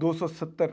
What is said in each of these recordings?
270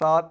7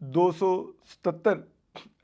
277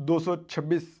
226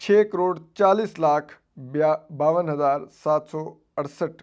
6,40,52,768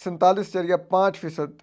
47.5%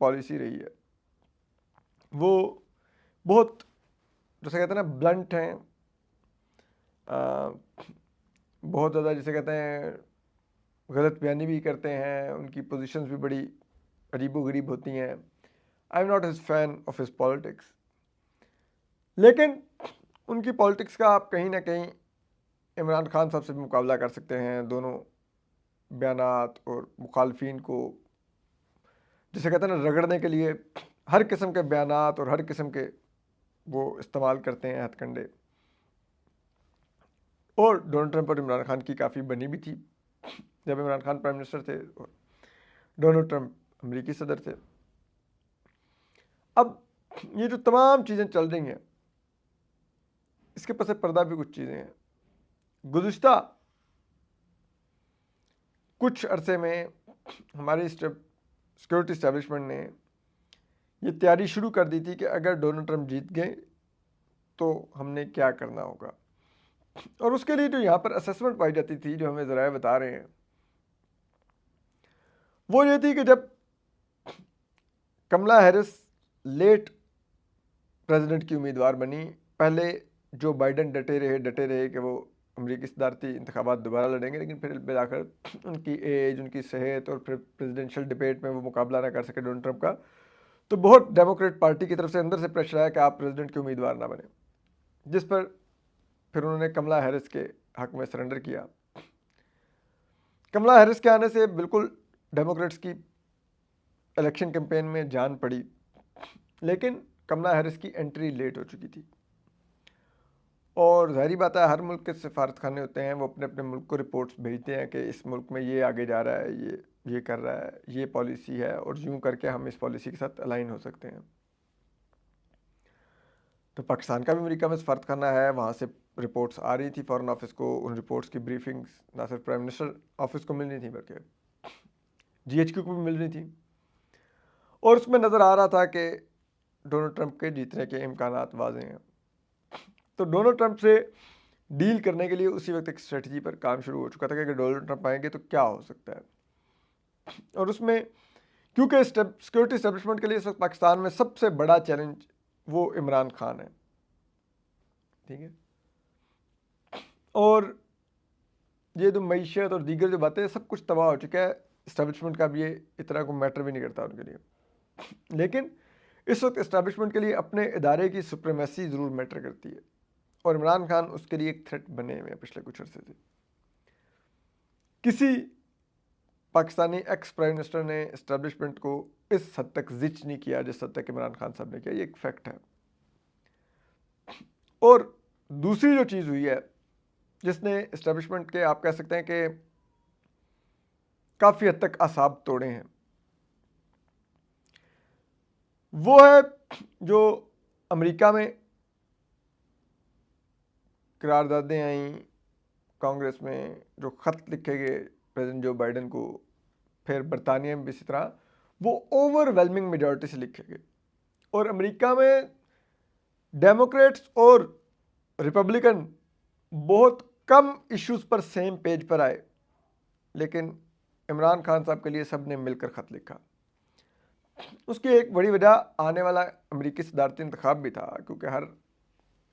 policy رہی ہے وہ بہت جیسے کہتے ہیں نا بلنٹ ہیں، بہت زیادہ جسے کہتے ہیں غلط بیانی بھی کرتے ہیں، ان کی پوزیشنز بھی بڑی عجیب و غریب ہوتی ہیں. I am not his fan of his politics, لیکن ان کی پالیٹکس کا آپ کہیں نہ کہیں عمران خان صاحب سے بھی مقابلہ کر سکتے ہیں. دونوں بیانات اور مخالفین کو جسے کہتے ہیں نا رگڑنے کے لیے ہر قسم کے بیانات اور ہر قسم کے وہ استعمال کرتے ہیں ہتھ کنڈے. اور ڈونلڈ ٹرمپ اور عمران خان کی کافی بنی بھی تھی جب عمران خان پرائم منسٹر تھے اور ڈونلڈ ٹرمپ امریکی صدر تھے. اب یہ جو تمام چیزیں چل رہی ہیں اس کے پس پردہ بھی کچھ چیزیں ہیں. گزشتہ کچھ عرصے میں ہماری سیکورٹی اسٹیبلشمنٹ نے یہ تیاری شروع کر دی تھی کہ اگر ڈونلڈ ٹرمپ جیت گئے تو ہم نے کیا کرنا ہوگا. اور اس کے لیے جو یہاں پر اسسمنٹ پائی جاتی تھی، جو ہمیں ذرائع بتا رہے ہیں، وہ یہ تھی کہ جب کملا ہیرس لیٹ پریزیڈنٹ کی امیدوار بنی، پہلے جو بائیڈن ڈٹے رہے کہ وہ امریکی صدارتی انتخابات دوبارہ لڑیں گے، لیکن پھر بالآخر ان کی ایج، ان کی صحت اور پھر پریزیڈنشل ڈبیٹ میں وہ مقابلہ نہ کر سکے ڈونلڈ ٹرمپ کا، تو بہت ڈیموکریٹ پارٹی کی طرف سے اندر سے پریشر آیا کہ آپ پریزیڈنٹ کے امیدوار نہ بنیں، جس پر پھر انہوں نے کملا ہیرس کے حق میں سرنڈر کیا. کملا ہیرس کے آنے سے بالکل ڈیموکریٹس کی الیکشن کیمپین میں جان پڑی، لیکن کملا ہیرس کی انٹری لیٹ ہو چکی تھی. اور ظاہری بات ہے ہر ملک کے سفارت خانے ہوتے ہیں، وہ اپنے اپنے ملک کو رپورٹس بھیجتے ہیں کہ اس ملک میں یہ آگے جا رہا ہے، یہ کر رہا ہے، یہ پالیسی ہے، اور یوں کر کے ہم اس پالیسی کے ساتھ الائن ہو سکتے ہیں. تو پاکستان کا بھی امریکہ میں سفارت خانہ ہے، وہاں سے رپورٹس آ رہی تھی فارن آفس کو. ان رپورٹس کی بریفنگس نہ صرف پرائم منسٹر آفس کو مل رہی تھیں بلکہ GHQ کو بھی مل رہی تھی، اور اس میں نظر آ رہا تھا کہ ڈونلڈ ٹرمپ کے جیتنے کے امکانات واضح ہیں. تو ڈونلڈ ٹرمپ سے ڈیل کرنے کے لیے اسی وقت ایک اسٹریٹجی پر کام شروع ہو چکا تھا کہ اگر ڈونلڈ ٹرمپ آئیں گے تو کیا ہو سکتا ہے. اور اس میں کیونکہ سیکورٹی اسٹیبلشمنٹ کے لیے اس وقت پاکستان میں سب سے بڑا چیلنج وہ عمران خان ہے، ٹھیک ہے. اور یہ جو معیشت اور دیگر جو باتیں سب کچھ تباہ ہو چکا ہے. اسٹیبلشمنٹ کا بھی یہ اتنا کو میٹر بھی نہیں کرتا ان کے لیے، لیکن اس وقت اسٹیبلشمنٹ کے لیے اپنے ادارے کی سپریمیسی ضرور میٹر کرتی ہے، اور عمران خان اس کے لیے ایک تھریٹ بنے ہوئے ہیں پچھلے کچھ عرصے سے. کسی پاکستانی ایکس پرائم منسٹر نے اسٹیبلشمنٹ کو اس حد تک زچ نہیں کیا جس حد تک عمران خان صاحب نے کیا. یہ ایک فیکٹ ہے. اور دوسری جو چیز ہوئی ہے جس نے اسٹیبلشمنٹ کے آپ کہہ سکتے ہیں کہ کافی حد تک اعصاب توڑے ہیں، وہ ہے جو امریکہ میں قراردادیں آئیں کانگریس میں، جو خط لکھے گئے پریزیڈنٹ جو بائیڈن کو، پھر برطانیہ میں بھی اسی طرح وہ اوور ویلمنگ میجورٹی سے لکھے گئے. اور امریکہ میں ڈیموکریٹس اور ریپبلکن بہت کم ایشوز پر سیم پیج پر آئے، لیکن عمران خان صاحب کے لیے سب نے مل کر خط لکھا. اس کی ایک بڑی وجہ آنے والا امریکی صدارتی انتخاب بھی تھا، کیونکہ ہر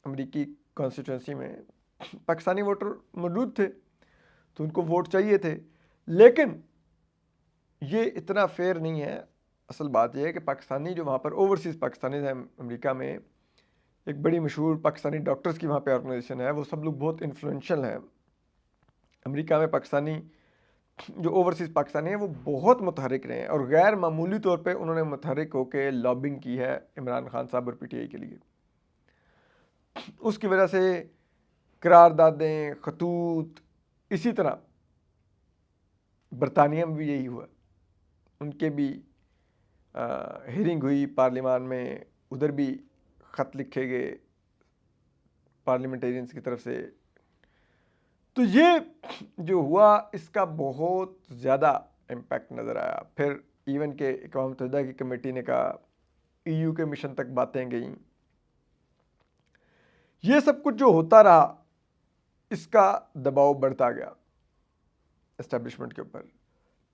امریکی کانسٹیٹوئنسی میں پاکستانی ووٹر موجود تھے تو ان کو ووٹ چاہیے تھے. لیکن یہ اتنا فیئر نہیں ہے. اصل بات یہ ہے کہ پاکستانی جو وہاں پر اوورسیز پاکستانی ہیں امریکہ میں، ایک بڑی مشہور پاکستانی ڈاکٹرز کی وہاں پہ آرگنائزیشن ہے، وہ سب لوگ بہت انفلوئنشل ہیں امریکہ میں. پاکستانی جو اوورسیز پاکستانی ہیں وہ بہت متحرک رہے ہیں، اور غیر معمولی طور پہ انہوں نے متحرک ہو کے لابنگ کی ہے عمران خان صاحب اور PTI کے لیے. اس کی وجہ سے قراردادیں، خطوط، اسی طرح برطانیہ میں بھی یہی ہوا. ان کے بھی ہیرنگ ہوئی پارلیمان میں، ادھر بھی خط لکھے گئے پارلیمنٹیرینز کی طرف سے. تو یہ جو ہوا اس کا بہت زیادہ امپیکٹ نظر آیا. پھر ایون کہ اقوام متحدہ کی کمیٹی نے کہا، EU کے مشن تک باتیں گئیں. یہ سب کچھ جو ہوتا رہا اس کا دباؤ بڑھتا گیا اسٹیبلشمنٹ کے اوپر.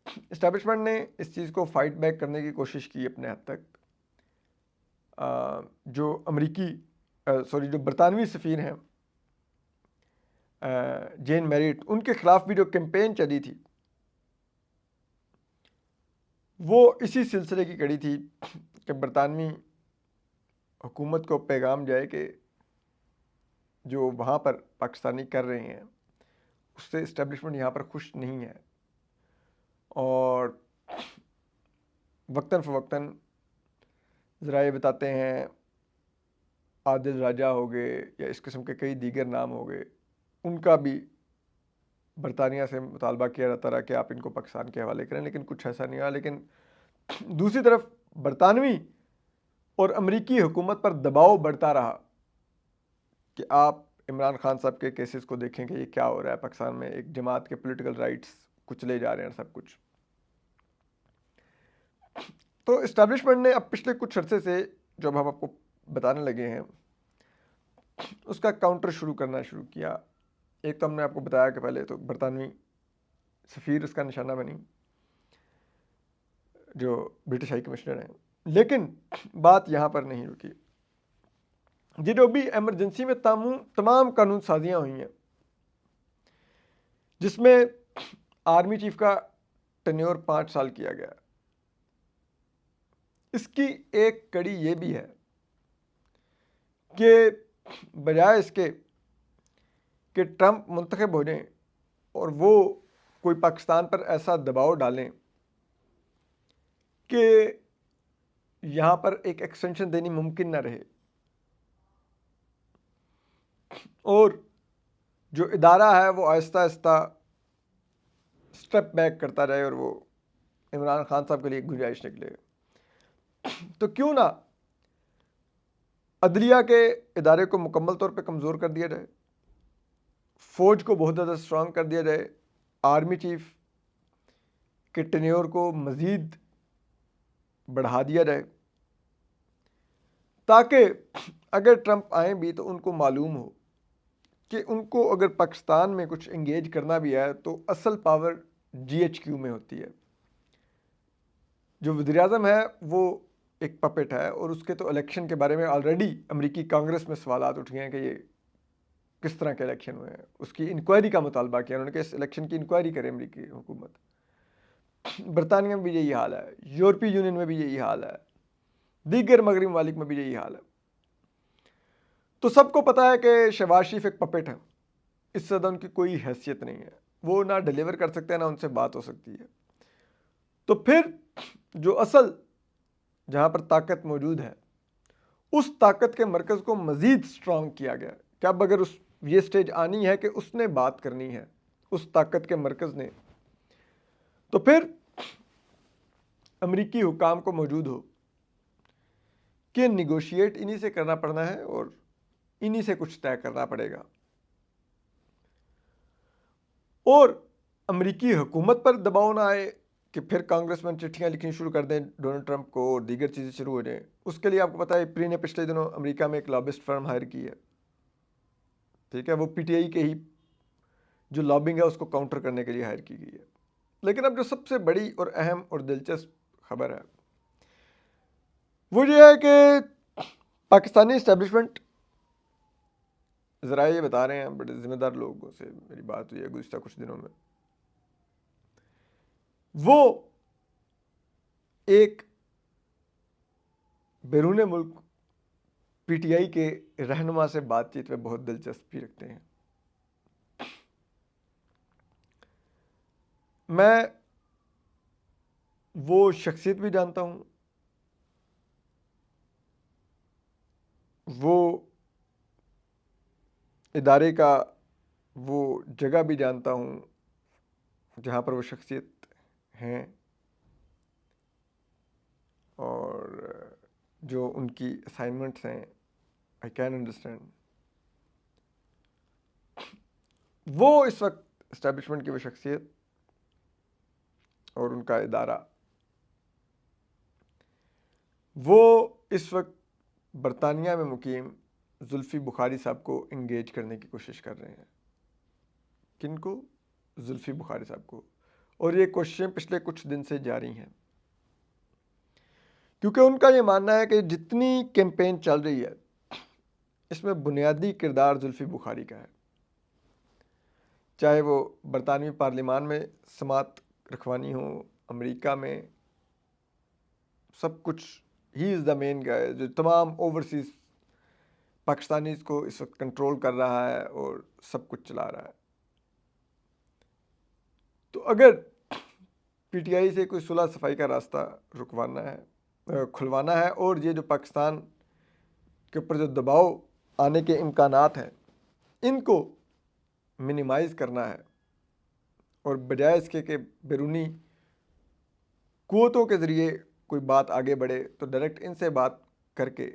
اسٹیبلشمنٹ نے اس چیز کو فائٹ بیک کرنے کی کوشش کی اپنے حد تک. جو جو برطانوی سفیر ہیں جین میریٹ، ان کے خلاف بھی جو کیمپین چلی تھی وہ اسی سلسلے کی کڑی تھی کہ برطانوی حکومت کو پیغام جائے کہ جو وہاں پر پاکستانی کر رہے ہیں اس سے اسٹیبلشمنٹ یہاں پر خوش نہیں ہے، اور وقتاً فوقتاً ذرائع بتاتے ہیں عادل راجہ ہو گئے یا اس قسم کے کئی دیگر نام ہو گئے، ان کا بھی برطانیہ سے مطالبہ کیا جاتا رہا کہ آپ ان کو پاکستان کے حوالے کریں، لیکن کچھ ایسا نہیں ہوا. لیکن دوسری طرف برطانوی اور امریکی حکومت پر دباؤ بڑھتا رہا کہ آپ عمران خان صاحب کے کیسز کو دیکھیں کہ یہ کیا ہو رہا ہے پاکستان میں، ایک جماعت کے پولیٹیکل رائٹس کچلے جا رہے ہیں سب کچھ. تو اسٹیبلشمنٹ نے اب پچھلے کچھ عرصے سے جو اب ہم آپ کو بتانے لگے ہیں اس کا کاؤنٹر کرنا شروع کیا. ایک تو ہم نے آپ کو بتایا کہ پہلے تو برطانوی سفیر اس کا نشانہ بنی جو برٹش ہائی کمشنر ہیں. لیکن بات یہاں پر نہیں رکی. یہ جو بھی ایمرجنسی میں تمام قانون سازیاں ہوئی ہیں جس میں آرمی چیف کا ٹینیور 5 سال کیا گیا، اس کی ایک کڑی یہ بھی ہے کہ بجائے اس کے کہ ٹرمپ منتخب ہو جائیں اور وہ کوئی پاکستان پر ایسا دباؤ ڈالیں کہ یہاں پر ایک ایکسٹینشن دینی ممکن نہ رہے، اور جو ادارہ ہے وہ آہستہ آہستہ اسٹیپ بیک کرتا رہے اور وہ عمران خان صاحب کے لیے ایک گنجائش نکلے، تو کیوں نہ عدلیہ کے ادارے کو مکمل طور پہ کمزور کر دیا جائے، فوج کو بہت زیادہ اسٹرانگ کر دیا جائے، آرمی چیف کے ٹینیور کو مزید بڑھا دیا جائے، تاکہ اگر ٹرمپ آئیں بھی تو ان کو معلوم ہو کہ ان کو اگر پاکستان میں کچھ انگیج کرنا بھی ہے تو اصل پاور GHQ میں ہوتی ہے. جو وزیر اعظم ہے وہ ایک پپٹ ہے، اور اس کے تو الیکشن کے بارے میں آلریڈی امریکی کانگریس میں سوالات اٹھ گئے ہیں کہ یہ کس طرح کے الیکشن ہوئے ہیں. اس کی انکوائری کا مطالبہ کیا انہوں نے کہ اس الیکشن کی انکوائری کرے امریکی حکومت. برطانیہ میں بھی یہی حال ہے، یورپی یونین میں بھی یہی حال ہے، دیگر مغربی ممالک میں بھی یہی حال ہے. تو سب کو پتا ہے کہ شہباز شریف ایک پپٹ ہے، اس سے زیادہ ان کی کوئی حیثیت نہیں ہے، وہ نہ ڈیلیور کر سکتے ہیں نہ ان سے بات ہو سکتی ہے. تو پھر جو اصل جہاں پر طاقت موجود ہے اس طاقت کے مرکز کو مزید سٹرانگ کیا گیا کہ اب اگر یہ سٹیج آنی ہے کہ اس نے بات کرنی ہے اس طاقت کے مرکز نے، تو پھر امریکی حکام کو موجود ہو کہ نیگوشیٹ انہی سے کرنا پڑنا ہے اور انہی سے کچھ طے کرنا پڑے گا، اور امریکی حکومت پر دباؤ نہ آئے کہ پھر کانگریس میں چٹھیاں لکھنی شروع کر دیں ڈونلڈ ٹرمپ کو اور دیگر چیزیں شروع ہو جائیں. اس کے لیے آپ کو پتا ہے پری نے پچھلے دنوں امریکہ میں ایک لابسٹ فرم ہائر کی ہے، ٹھیک ہے، وہ PTI کے ہی جو لابنگ ہے اس کو کاؤنٹر کرنے کے لیے ہائر کی گئی ہے. لیکن اب جو سب سے بڑی اور اہم اور دلچسپ خبر ہے وہ یہ ہے کہ پاکستانی اسٹیبلشمنٹ، ذرائع یہ بتا رہے ہیں، بڑے ذمہ دار لوگوں سے میری بات ہوئی ہے گزشتہ کچھ دنوں میں، وہ ایک بیرون ملک PTI کے رہنما سے بات چیت میں بہت دلچسپی رکھتے ہیں. میں وہ شخصیت بھی جانتا ہوں، وہ ادارے کا وہ جگہ بھی جانتا ہوں جہاں پر وہ شخصیت ہیں، اور جو ان کی اسائنمنٹس ہیں آئی کین انڈرسٹینڈ. وہ اس وقت اسٹیبلشمنٹ کی وہ شخصیت اور ان کا ادارہ وہ اس وقت برطانیہ میں مقیم زلفی بخاری صاحب کو انگیج کرنے کی کوشش کر رہے ہیں. کن کو؟ زلفی بخاری صاحب کو. اور یہ کوششیں پچھلے کچھ دن سے جاری ہیں، کیونکہ ان کا یہ ماننا ہے کہ جتنی کیمپین چل رہی ہے اس میں بنیادی کردار زلفی بخاری کا ہے، چاہے وہ برطانوی پارلیمان میں سماعت رکھوانی ہو، امریکہ میں، سب کچھ ہی از دا مین گائے جو تمام اوورسیز پاکستانیز کو اس وقت کنٹرول کر رہا ہے اور سب کچھ چلا رہا ہے۔ تو اگر پی ٹی آئی سے کوئی صلح صفائی کا راستہ کھلوانا ہے اور یہ جو پاکستان کے اوپر جو دباؤ آنے کے امکانات ہیں ان کو منیمائز کرنا ہے، اور بجائے اس کے کہ بیرونی قوتوں کے ذریعے کوئی بات آگے بڑھے تو ڈائریکٹ ان سے بات کر کے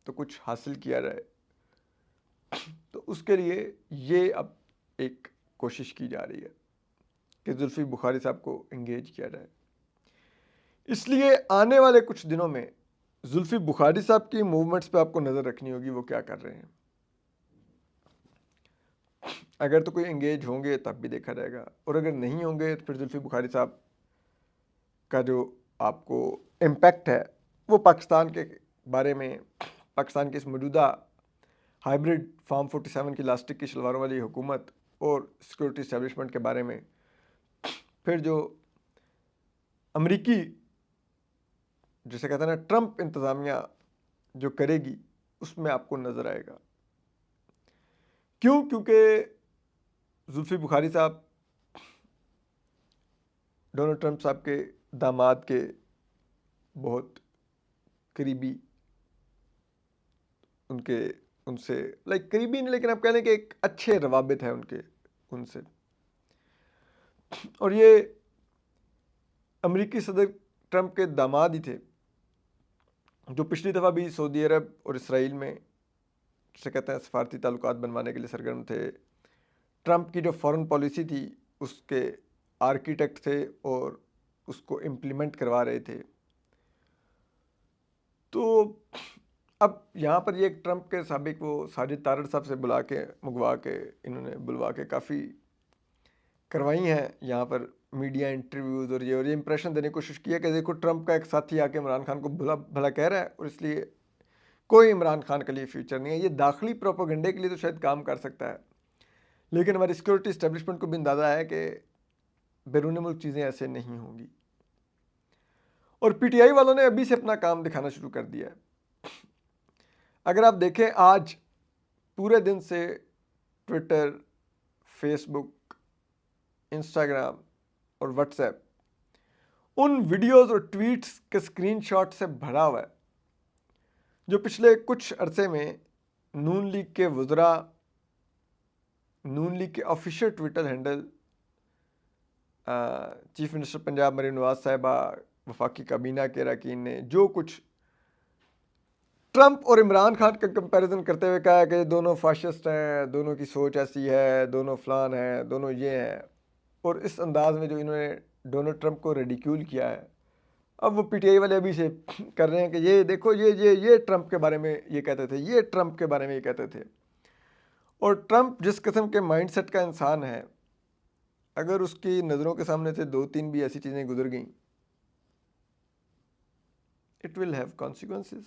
تو کچھ حاصل کیا جائے، تو اس کے لیے یہ اب ایک کوشش کی جا رہی ہے کہ زلفی بخاری صاحب کو انگیج کیا جائے۔ اس لیے آنے والے کچھ دنوں میں زلفی بخاری صاحب کی موومنٹس پہ آپ کو نظر رکھنی ہوگی، وہ کیا کر رہے ہیں۔ اگر تو کوئی انگیج ہوں گے تب بھی دیکھا جائے گا، اور اگر نہیں ہوں گے تو پھر زلفی بخاری صاحب کا جو آپ کو امپیکٹ ہے وہ پاکستان کے بارے میں، پاکستان کی اس موجودہ ہائیبرڈ فارم 47 کی لاسٹک کی شلواروں والی حکومت اور سیکورٹی اسٹیبلشمنٹ کے بارے میں، پھر جو امریکی جسے کہتے ہیں نا ٹرمپ انتظامیہ جو کرے گی اس میں آپ کو نظر آئے گا۔ کیونکہ زلفی بخاری صاحب ڈونلڈ ٹرمپ صاحب کے داماد کے بہت قریبی، ان سے قریبی نہیں، لیکن آپ کہہ لیں کہ ایک اچھے روابط ہیں ان سے، اور یہ امریکی صدر ٹرمپ کے داماد ہی تھے جو پچھلی دفعہ بھی سعودی عرب اور اسرائیل میں جسے کہتے ہیں سفارتی تعلقات بنوانے کے لیے سرگرم تھے۔ ٹرمپ کی جو فارن پالیسی تھی اس کے آرکیٹیکٹ تھے اور اس کو امپلیمنٹ کروا رہے تھے۔ تو اب یہاں پر یہ ٹرمپ کے سابق وہ ساجد طارڑ صاحب سے انہوں نے بلوا کے کافی کروائی ہیں یہاں پر میڈیا انٹرویوز، اور یہ امپریشن دینے کی کوشش کی ہے کہ دیکھو ٹرمپ کا ایک ساتھی آ کے عمران خان کو بھلا کہہ رہا ہے، اور اس لیے کوئی عمران خان کے لیے فیوچر نہیں ہے۔ یہ داخلی پروپیگنڈے کے لیے تو شاید کام کر سکتا ہے، لیکن ہماری سیکورٹی اسٹیبلشمنٹ کو بھی اندازہ ہے کہ بیرون ملک چیزیں ایسے نہیں ہوں گی، اور پی ٹی آئی والوں نے ابھی سے اپنا کام دکھانا شروع کر دیا ہے۔ اگر آپ دیکھیں آج پورے دن سے ٹویٹر، فیس بک، انسٹاگرام اور واٹس ایپ ان ویڈیوز اور ٹویٹس کے اسکرین شاٹ سے بھرا ہوا ہے جو پچھلے کچھ عرصے میں نون لیگ کے وزراء، نون لیگ کے official Twitter handle, chief minister Punjab Maryam Nawaz صاحبہ، وفاقی کابینہ کے اراکین نے جو کچھ ٹرمپ اور عمران خان کا کمپیریزن کرتے ہوئے کہا ہے کہ دونوں فاشسٹ ہیں، دونوں کی سوچ ایسی ہے، دونوں فلان ہیں، دونوں یہ ہیں، اور اس انداز میں جو انہوں نے ڈونلڈ ٹرمپ کو ریڈیکیول کیا ہے، اب وہ پی ٹی آئی والے ابھی سے کر رہے ہیں کہ یہ دیکھو یہ ٹرمپ کے بارے میں یہ کہتے تھے، یہ ٹرمپ کے بارے میں یہ کہتے تھے۔ اور ٹرمپ جس قسم کے مائنڈ سیٹ کا انسان ہے، اگر اس کی نظروں کے سامنے سے 2-3 بھی ایسی چیزیں گزر گئیں اٹ ول ہیو کانسیکوینسز،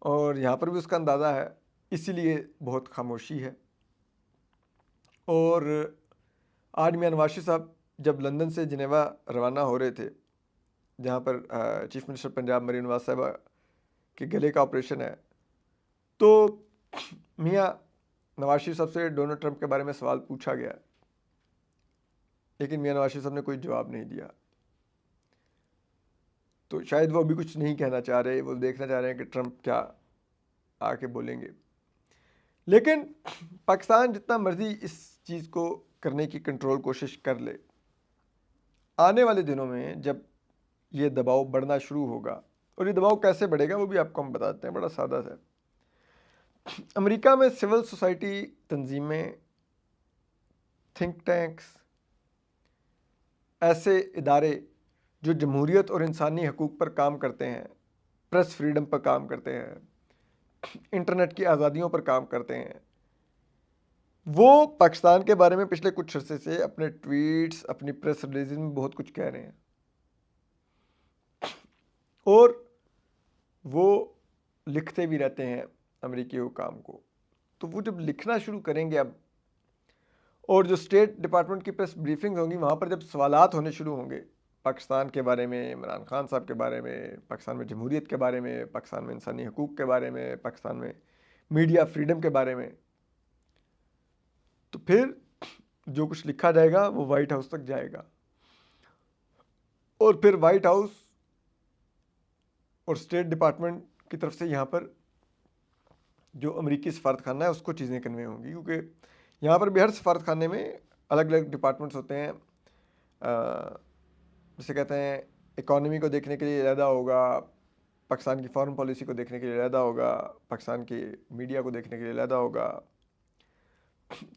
اور یہاں پر بھی اس کا اندازہ ہے، اسی لیے بہت خاموشی ہے۔ اور آج میاں نواز شریف صاحب جب لندن سے جنیوا روانہ ہو رہے تھے، جہاں پر چیف منسٹر پنجاب مریم نواز صاحبہ کے گلے کا آپریشن ہے، تو میاں نواز شریف صاحب سے ڈونلڈ ٹرمپ کے بارے میں سوال پوچھا گیا، لیکن میاں نواز شریف صاحب نے کوئی جواب نہیں دیا۔ تو شاید وہ ابھی کچھ نہیں کہنا چاہ رہے، وہ دیکھنا چاہ رہے ہیں کہ ٹرمپ کیا آ کے بولیں گے۔ لیکن پاکستان جتنا مرضی اس چیز کو کرنے کی کنٹرول کوشش کر لے، آنے والے دنوں میں جب یہ دباؤ بڑھنا شروع ہوگا، اور یہ دباؤ کیسے بڑھے گا وہ بھی آپ کو ہم بتاتے ہیں، بڑا سادہ ہے۔ امریکہ میں سول سوسائٹی تنظیمیں، تھنک ٹینکس، ایسے ادارے جو جمہوریت اور انسانی حقوق پر کام کرتے ہیں، پریس فریڈم پر کام کرتے ہیں، انٹرنیٹ کی آزادیوں پر کام کرتے ہیں، وہ پاکستان کے بارے میں پچھلے کچھ عرصے سے اپنے ٹویٹس، اپنی پریس ریلیز میں بہت کچھ کہہ رہے ہیں، اور وہ لکھتے بھی رہتے ہیں امریکی حکام کو. تو وہ جب لکھنا شروع کریں گے اب، اور جو اسٹیٹ ڈپارٹمنٹ کی پریس بریفنگ ہوں گی، وہاں پر جب سوالات ہونے شروع ہوں گے پاکستان کے بارے میں، عمران خان صاحب کے بارے میں، پاکستان میں جمہوریت کے بارے میں، پاکستان میں انسانی حقوق کے بارے میں، پاکستان میں میڈیا فریڈم کے بارے میں، تو پھر جو کچھ لکھا جائے گا وہ وائٹ ہاؤس تک جائے گا، اور پھر وائٹ ہاؤس اور اسٹیٹ ڈپارٹمنٹ کی طرف سے یہاں پر جو امریکی سفارت خانہ ہے اس کو چیزیں کنوے ہوں گی، کیونکہ یہاں پر بھی ہر سفارت خانے میں الگ الگ ڈپارٹمنٹس ہوتے ہیں. جسے کہتے ہیں اکانومی کو دیکھنے کے لیے علیحدہ ہوگا، پاکستان کی فارن پالیسی کو دیکھنے کے لیے علیحدہ ہوگا، پاکستان کی میڈیا کو دیکھنے کے لیے علیحدہ ہوگا.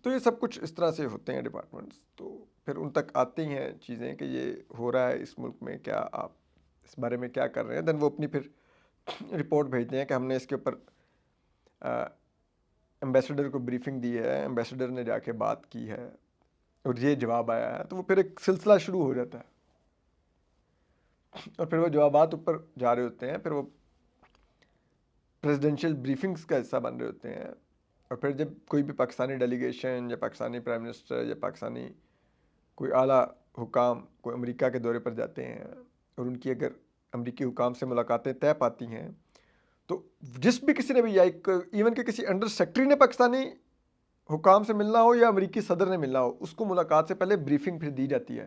تو یہ سب کچھ اس طرح سے ہوتے ہیں ڈپارٹمنٹس. تو پھر ان تک آتی ہیں چیزیں کہ یہ ہو رہا ہے اس ملک میں، کیا آپ اس بارے میں کیا کر رہے ہیں. دین وہ اپنی پھر رپورٹ بھیجتے ہیں کہ ہم نے اس کے اوپر ایمبیسڈر کو بریفنگ دی ہے، ایمبیسڈر نے جا کے بات کی ہے اور یہ جواب آیا ہے. تو وہ پھر ایک سلسلہ شروع ہو جاتا ہے، اور پھر وہ جوابات اوپر جا رہے ہوتے ہیں، پھر وہ پریزیڈینشیل بریفنگز کا حصہ بن رہے ہوتے ہیں. اور پھر جب کوئی بھی پاکستانی ڈیلیگیشن یا پاکستانی پرائم منسٹر یا پاکستانی کوئی اعلیٰ حکام کوئی امریکہ کے دورے پر جاتے ہیں، اور ان کی اگر امریکی حکام سے ملاقاتیں طے پاتی ہیں، تو جس بھی کسی نے بھی، یا ایون کہ کسی انڈر سیکرٹری نے پاکستانی حکام سے ملنا ہو یا امریکی صدر نے ملنا ہو، اس کو ملاقات سے پہلے بریفنگ پھر دی جاتی ہے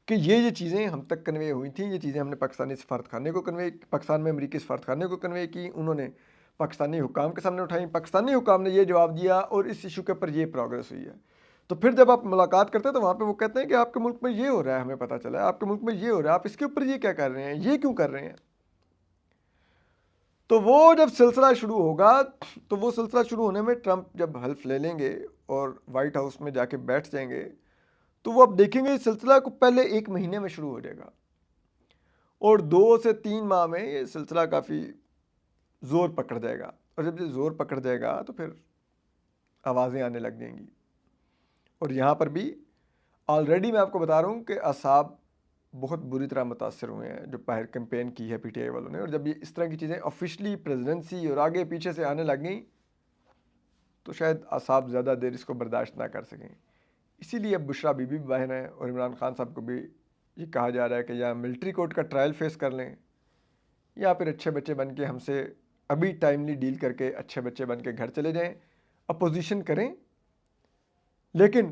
کہ یہ چیزیں ہم تک کنوے ہوئی تھیں، یہ چیزیں ہم نے پاکستانی سفارت خانے کو کنوے، پاکستان میں امریکی سفارت خانے کو کنوے کی، انہوں نے پاکستانی حکام کے سامنے اٹھائیں، پاکستانی حکام نے یہ جواب دیا، اور اس ایشو کے اوپر یہ پروگرس ہوئی ہے. تو پھر جب آپ ملاقات کرتے ہیں تو وہاں پہ وہ کہتے ہیں کہ آپ کے ملک میں یہ ہو رہا ہے، ہمیں پتہ چلا ہے آپ کے ملک میں یہ ہو رہا ہے، آپ اس کے اوپر یہ کیا کر رہے ہیں، یہ کیوں کر رہے ہیں. تو وہ جب سلسلہ شروع ہوگا، تو وہ سلسلہ شروع ہونے میں ٹرمپ جب حلف لے لیں گے اور وائٹ ہاؤس میں جا کے بیٹھ جائیں گے، تو وہ اب دیکھیں گے اس سلسلہ کو پہلے 1 مہینے میں شروع ہو جائے گا، اور 2 سے 3 ماہ میں یہ سلسلہ کافی زور پکڑ جائے گا. اور جب یہ زور پکڑ جائے گا تو پھر آوازیں آنے لگ جائیں گی. اور یہاں پر بھی آلریڈی میں آپ کو بتا رہا ہوں کہ اعصاب بہت بری طرح متاثر ہوئے ہیں جو باہر کیمپین کی ہے پی ٹی آئی والوں نے. اور جب یہ اس طرح کی چیزیں آفیشلی پریزیڈنسی اور آگے پیچھے سے آنے لگ گئیں تو شاید اعصاب زیادہ دیر اس کو برداشت نہ کر سکیں. اسی لیے اب بشرا بی بی باہر ہیں، اور عمران خان صاحب کو بھی یہ کہا جا رہا ہے کہ یا ملٹری کورٹ کا ٹرائل فیس کر لیں، یا پھر اچھے بچے بن کے ہم سے ابھی ٹائملی ڈیل کر کے اچھے بچے بن کے گھر چلے جائیں، اپوزیشن کریں، لیکن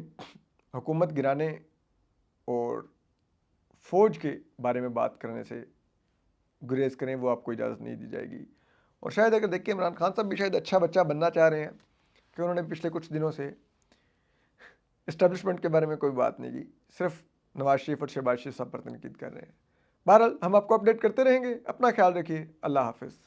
حکومت گرانے اور فوج کے بارے میں بات کرنے سے گریز کریں، وہ آپ کو اجازت نہیں دی جائے گی. اور شاید اگر دیکھیں عمران خان صاحب بھی شاید اچھا بچہ بننا چاہ رہے ہیں کہ انہوں نے پچھلے کچھ دنوں سے اسٹیبلشمنٹ کے بارے میں کوئی بات نہیں کی، صرف نواز شریف اور شہباز شریف صاحب پر تنقید کر رہے ہیں. بہرحال ہم آپ کو اپڈیٹ کرتے رہیں گے. اپنا خیال رکھیے. اللہ حافظ.